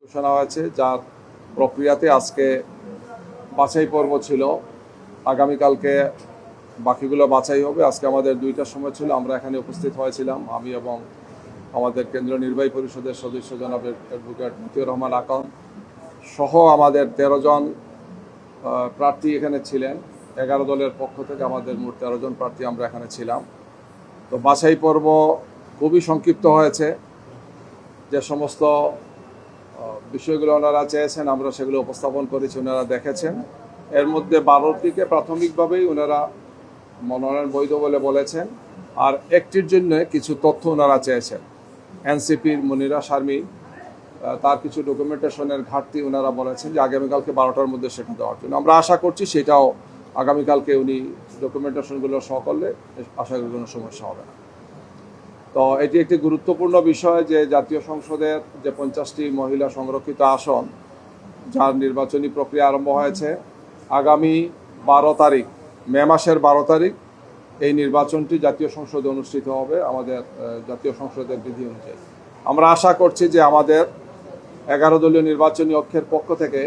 ঘোষণা হয়েছে, যার প্রক্রিয়াতে আজকে বাছাই পর্ব ছিল। আগামীকালকে বাকিগুলো বাছাই হবে। আজকে আমাদের 2টার সময় ছিল, আমরা এখানে উপস্থিত হয়েছিলাম, আমি এবং আমাদের কেন্দ্রীয় নির্বাহী পরিষদের সদস্য জনাব অ্যাডভোকেট মতিউর রহমান আকন সহ আমাদের 13 জন প্রার্থী এখানে ছিলেন। 11 দলের পক্ষ থেকে আমাদের মোট 13 জন প্রার্থী আমরা এখানে ছিলাম। তো বাছাই পর্ব খুবই সংক্ষিপ্ত হয়েছে। যে সমস্ত বিষয়গুলো ওনারা চেয়েছেন আমরা সেগুলো উপস্থাপন করেছি, ওনারা দেখেছেন। এর মধ্যে 12টিকে প্রাথমিকভাবেই ওনারা মনোনয়ন বৈধ বলে বলেছেন, আর একটির জন্য কিছু তথ্য ওনারা চেয়েছেন। এনসিপির মনিরা শারমিন, তার কিছু ডকুমেন্টেশনের ঘাটতি ওনারা বলেছেন যে আগামীকালকে 12টার মধ্যে সেটা দেওয়ার জন্য। আমরা আশা করছি সেটাও আগামীকালকে উনি ডকুমেন্টেশনগুলো সহ করলে আশা করি কোনো সমস্যা হবে না। তো এটি একটি গুরুত্বপূর্ণ বিষয় যে জাতীয় সংসদের যে 50টি মহিলা সংরক্ষিত আসন, যার নির্বাচনী প্রক্রিয়া আরম্ভ হয়েছে। আগামী 12 তারিখ, মে মাসের 12 তারিখ এই নির্বাচনটি জাতীয় সংসদে অনুষ্ঠিত হবে আমাদের জাতীয় সংসদের বিধি অনুযায়ী। আমরা আশা করছি যে আমাদের 11 দলীয় নির্বাচনী অক্ষের পক্ষ থেকে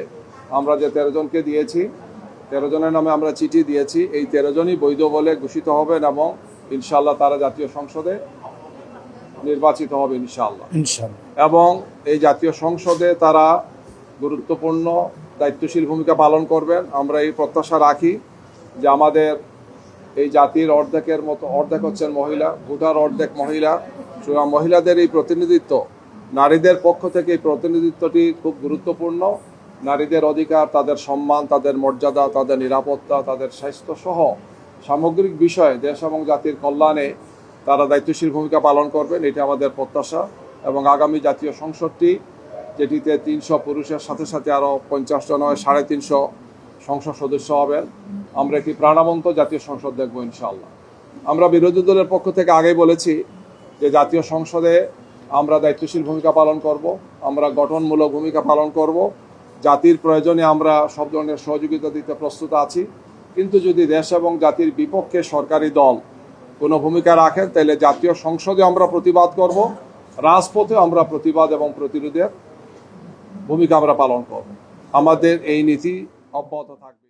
আমরা যে 13 জনকে দিয়েছি, 13 জনের নামে আমরা চিঠি দিয়েছি, এই 13 জনই বৈধ বলে ঘোষিত হবেন এবং ইনশাআল্লাহ তারা জাতীয় সংসদে নির্বাচিত হবে ইনশাআল্লাহ। এবং এই জাতীয় সংসদে তারা গুরুত্বপূর্ণ দায়িত্বশীল ভূমিকা পালন করবেন। আমরা এই প্রত্যাশা রাখি যে আমাদের এই জাতির অর্ধেক হচ্ছেন মহিলা, ভোটার অর্ধেক মহিলা। সুতরাং মহিলাদের এই প্রতিনিধিত্ব, নারীদের পক্ষ থেকে এই প্রতিনিধিত্বটি খুব গুরুত্বপূর্ণ। নারীদের অধিকার, তাদের সম্মান, তাদের মর্যাদা, তাদের নিরাপত্তা, তাদের স্বাস্থ্য সহ সামগ্রিক বিষয়ে দেশ এবং জাতির কল্যাণে তারা দায়িত্বশীল ভূমিকা পালন করবেন, এটি আমাদের প্রত্যাশা। এবং আগামী জাতীয় সংসদটি, যেটিতে 300 পুরুষের সাথে সাথে আরও 50টা নয় 350 সংসদ সদস্য হবেন, আমরা একটি প্রাণবন্ত জাতীয় সংসদ দেখব ইনশাআল্লাহ। আমরা বিরোধী দলের পক্ষ থেকে আগেই বলেছি যে জাতীয় সংসদে আমরা দায়িত্বশীল ভূমিকা পালন করব, আমরা গঠনমূলক ভূমিকা পালন করব। জাতির প্রয়োজনে আমরা সব ধরনের সহযোগিতা দিতে প্রস্তুত আছি। কিন্তু যদি দেশ এবং জাতির বিপক্ষে সরকারি দল কোনো ভূমিকা রাখেন, তাহলে জাতীয় সংসদে আমরা প্রতিবাদ করব, রাজপথে আমরা প্রতিবাদ এবং প্রতিরোধের ভূমিকা আমরা পালন করব। আমাদের এই নীতি অব্যাহত থাকবে।